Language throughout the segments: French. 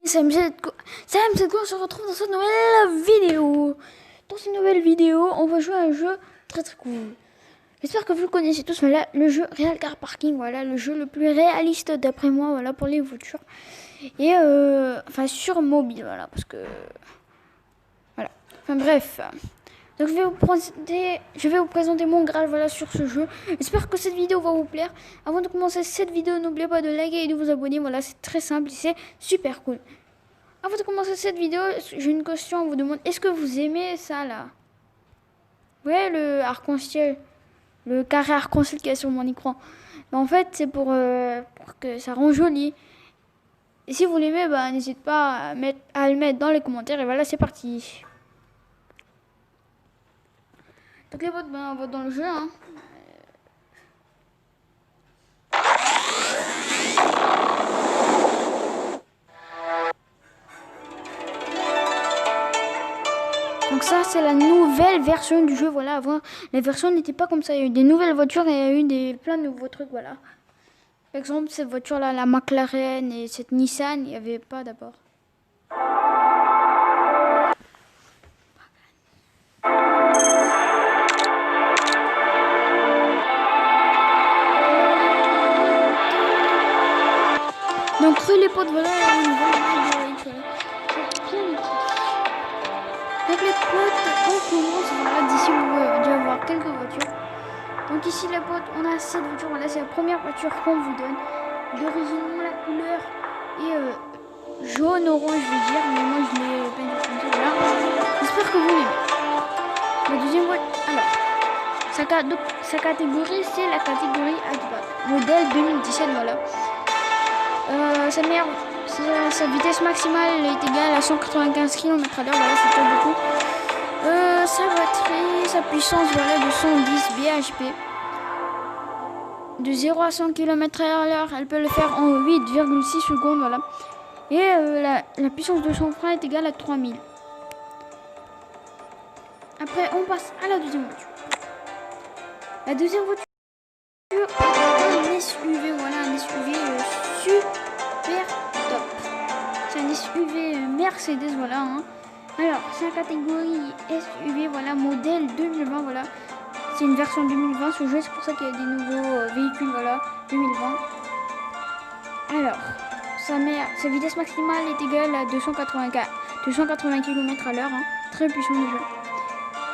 Salut, c'est quoi, on se retrouve dans cette nouvelle vidéo. Dans cette nouvelle vidéo, on va jouer à un jeu très cool. J'espère que vous le connaissez tous, voilà, le jeu Real Car Parking, voilà, le jeu le plus réaliste d'après moi, voilà, pour les voitures. Et enfin sur mobile, voilà, parce que voilà. Enfin bref. Donc je vais vous présenter mon grade, voilà, sur ce jeu. J'espère que cette vidéo va vous plaire. Avant de commencer cette vidéo, n'oubliez pas de liker et de vous abonner. Voilà, c'est très simple et c'est super cool. Avant de commencer cette vidéo, j'ai une question à vous demander. Est-ce que vous aimez ça là? Ouais, le arc-en-ciel. Le carré arc-en-ciel qu'il y a sur mon écran. Mais en fait, c'est pour que ça rend joli. Et si vous l'aimez, bah, n'hésitez pas à le mettre dans les commentaires. Et voilà, c'est parti. Donc les votes, ben, on vote dans le jeu. Hein. Donc ça, c'est la nouvelle version du jeu. Voilà, avant, la version n'était pas comme ça. Il y a eu des nouvelles voitures et il y a eu plein de nouveaux trucs. Voilà. Par exemple, cette voiture-là, la McLaren et cette Nissan, il n'y avait pas d'abord. Donc, les potes, voilà, une nouvelle vidéo. Donc, les potes, on commence. Voilà, d'ici, vous devez avoir quelques voitures. Donc, ici, les potes, on a cette voiture. Voilà, c'est la première voiture qu'on vous donne. D'origine, la couleur est jaune-orange, je vais dire. Mais moi, je l'ai peint comme ça. Voilà. J'espère que vous l'aimez. La deuxième voiture. Alors, sa catégorie, c'est la catégorie hatchback. Modèle 2017, voilà. Sa vitesse maximale est égale à 195 km/h, voilà, c'est pas beaucoup. Sa batterie, sa puissance, voilà, de 110 bhp. De 0 à 100 km/h, elle peut le faire en 8,6 secondes, voilà. Et la puissance de son frein est égale à 3000. Après, on passe à la deuxième voiture. La deuxième voiture est un SUV, voilà, un SUV super top. C'est un SUV Mercedes, voilà. Hein. Alors, c'est la catégorie SUV, voilà, modèle 2020, voilà. C'est une version 2020 ce jeu, c'est pour ça qu'il y a des nouveaux véhicules, voilà, 2020. Alors, sa vitesse maximale est égale à 280 km/h, hein. Très puissant le jeu.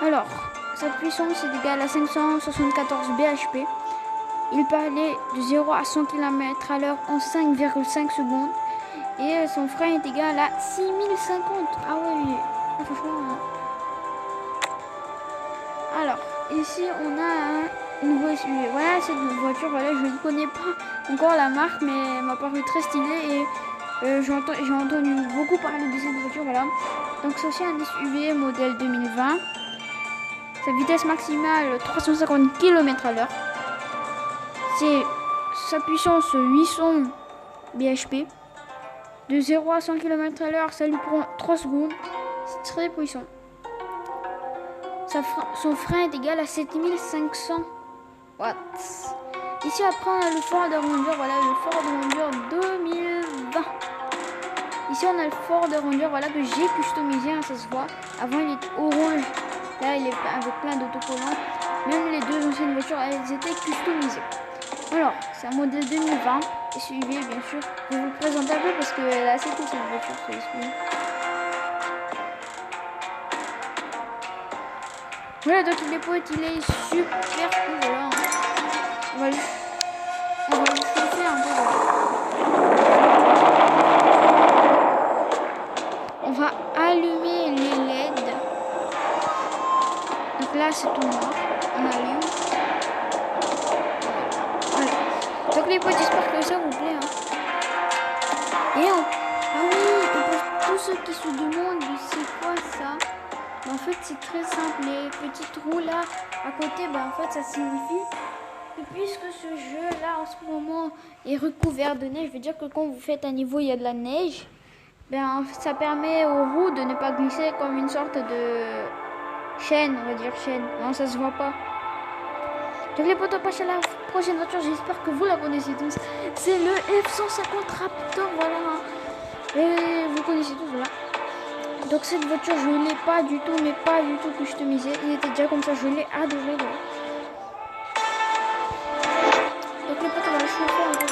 Alors, sa puissance est égale à 574 bhp. Il peut aller de 0 à 100 km/h en 5,5 secondes. Et son frein est égal à 6050. Ah ouais, franchement. Alors, ici on a un nouveau SUV. Voilà, cette voiture, voilà, je ne connais pas encore la marque, mais elle m'a paru très stylée. Et j'ai entendu beaucoup parler de cette voiture, voilà. Donc c'est aussi un SUV modèle 2020. Sa vitesse maximale 350 km/h. Sa puissance 800 bhp. De 0 à 100 km/h, ça lui prend 3 secondes. C'est très puissant. Son frein est égal à 7500 watts. Ici après on a le Ford Ranger, voilà, le Ford Ranger 2020. Ici on a le Ford Ranger, voilà, que j'ai customisé, hein, ça se voit. Avant il est orange, là il est avec plein d'autocollants. Même les deux anciennes voitures, elles étaient customisées. Alors, c'est un modèle 2020, SUV bien sûr. Je vais vous le présenter un peu parce qu'elle est assez cool cette voiture, ce SUV. Voilà, donc les potes, il est super cool, voilà. On va le chauffer un peu, voilà. On va allumer les LED. Donc là, c'est tout noir. On allume. Voilà. Donc les potes, j'espère que ça vous plaît. Hein. Ah oui, et pour tous ceux qui se demandent c'est quoi ça, en fait c'est très simple. Les petites roues là à côté, en fait ça signifie que puisque ce jeu là en ce moment est recouvert de neige, je veux dire que quand vous faites un niveau il y a de la neige, ça permet aux roues de ne pas glisser comme une sorte de chaîne, on va dire chaîne. Non, ça se voit pas. Donc les potos, passent à la prochaine voiture, j'espère que vous la connaissez tous. C'est le F-150 Raptor, voilà. Et vous connaissez tous, voilà. Donc cette voiture, je ne l'ai pas du tout, mais pas du tout customisée. Il était déjà comme ça, je l'ai adoré. Voilà. Donc les potes, on va chauffer un peu.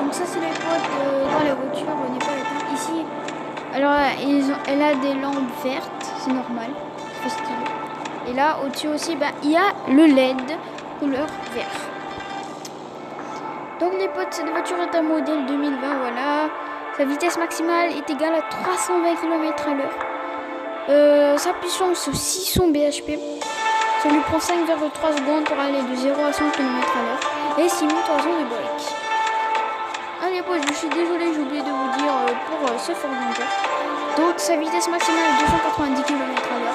Donc ça, c'est les potes quand la voiture n'est pas éteinte. Ici, alors elle a des lampes vertes, c'est normal, c'est stylé. Et là, au-dessus aussi, il y a le LED couleur vert. Donc les potes, cette voiture est un modèle 2020, voilà. Sa vitesse maximale est égale à 320 km/h. Sa puissance 600 bhp. Ça lui prend 5,3 secondes pour aller de 0 à 100 km/h. Et 6300 de break. Allez potes, je suis désolé, j'ai oublié de vous dire pour ce fourgon-là. Donc sa vitesse maximale est 290 km/h.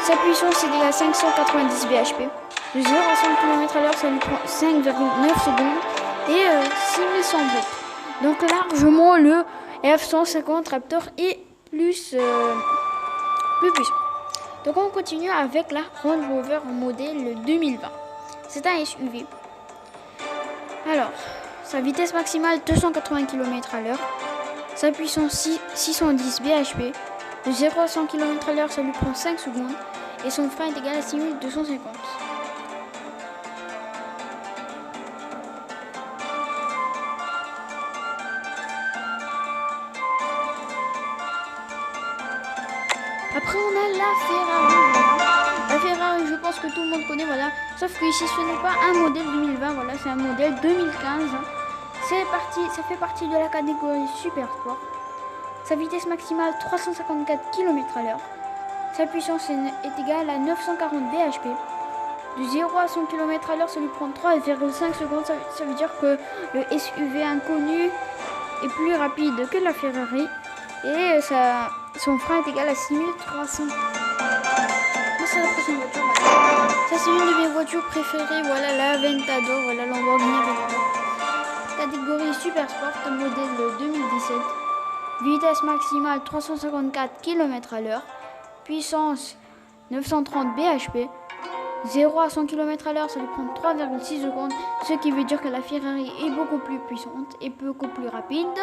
Sa puissance est égale à 590 bhp. De 0 à 100 km/h, ça lui prend 5,9 secondes. Et 6100 volts. Donc largement le F-150 Raptor est plus puissant. Donc on continue avec la Range Rover modèle 2020. C'est un SUV. Alors, sa vitesse maximale 280 km/h. Sa puissance 610 bhp. De 0 à 100 km/h, ça lui prend 5 secondes. Et son frein est égal à 6250. Après on a la Ferrari. La Ferrari, je pense que tout le monde connaît, voilà. Sauf que ici ce n'est pas un modèle 2020, voilà, c'est un modèle 2015. Ça fait partie de la catégorie Super Sport. Sa vitesse maximale 354 km/h. Sa puissance est égale à 940 bhp. De 0 à 100 km/h, ça lui prend 3,5 secondes. Ça veut dire que le SUV inconnu est plus rapide que la Ferrari. Et son frein est égal à 6300. C'est la prochaine voiture. Voilà. Ça, c'est une de mes voitures préférées. Voilà, la Aventador. Voilà, Lamborghini Aventador. Catégorie Super Sport, modèle 2017. Vitesse maximale 354 km/h. Puissance 930 bhp. 0 à 100 km/h, ça lui prend 3,6 secondes. Ce qui veut dire que la Ferrari est beaucoup plus puissante et beaucoup plus rapide.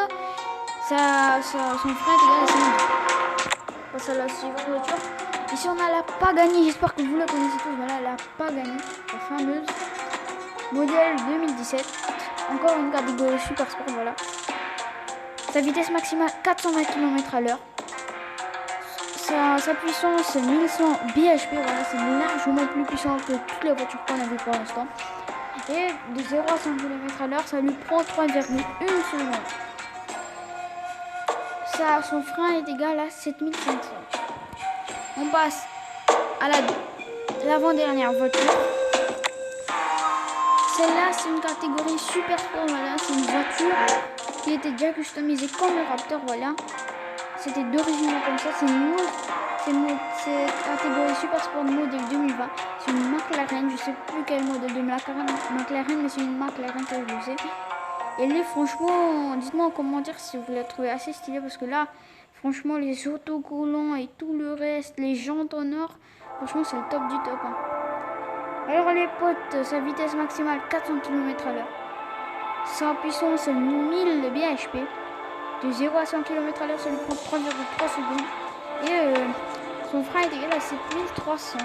Son frein est égal à 5. On passe à la suivante voiture. Ici on a la Pagani, j'espère que vous la connaissez tous. Voilà la Pagani, la fameuse modèle 2017. Encore une catégorie Super Sport, voilà. Sa vitesse maximale 420 km/h. Sa puissance 1100 bhp, voilà, c'est largement plus puissant que toutes les voitures qu'on a vues pour l'instant. Et de 0 à 100 km/h, ça lui prend 3,1 secondes. Son frein est égal à 7500. On passe à l'avant-dernière voiture. Celle-là, c'est une catégorie Super Sport, voilà, c'est une voiture qui était déjà customisée comme le Raptor, voilà. C'était d'origine comme ça, c'est catégorie Super Sport modèle 2020. C'est une McLaren, je sais plus quel modèle de McLaren, mais c'est une McLaren que je sais. Et là, franchement, dites-moi en commentaire si vous la trouvez assez stylée, parce que là, franchement, les autocollants et tout le reste, les jantes en or, franchement, c'est le top du top. Hein. Alors les potes, sa vitesse maximale 400 km/h. Sa puissance 1000 bhp. De 0 à 100 km/h, ça lui prend 3,3 secondes. Et son frein est égal à 7300.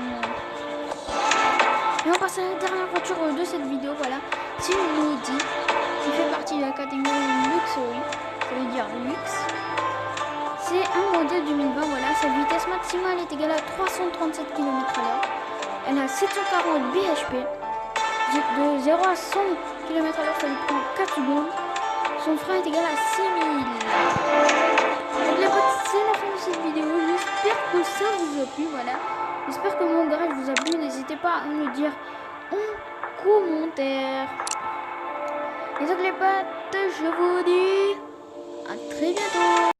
Et on passe à la dernière voiture de cette vidéo, voilà. C'est une Audi qui fait partie de la catégorie Luxury, ça veut dire luxe. C'est un modèle 2020, voilà. Sa vitesse maximale est égale à 337 km/h. Elle a 740 bhp. De 0 à 100 km/h, ça lui prend 4 secondes. Son frein est égal à 6000. Donc les potes, c'est la fin de cette vidéo. J'espère que ça vous a plu, voilà. J'espère que mon garage vous a plu. N'hésitez pas à me le dire en commentaire. Et donc les potes, je vous dis à très bientôt.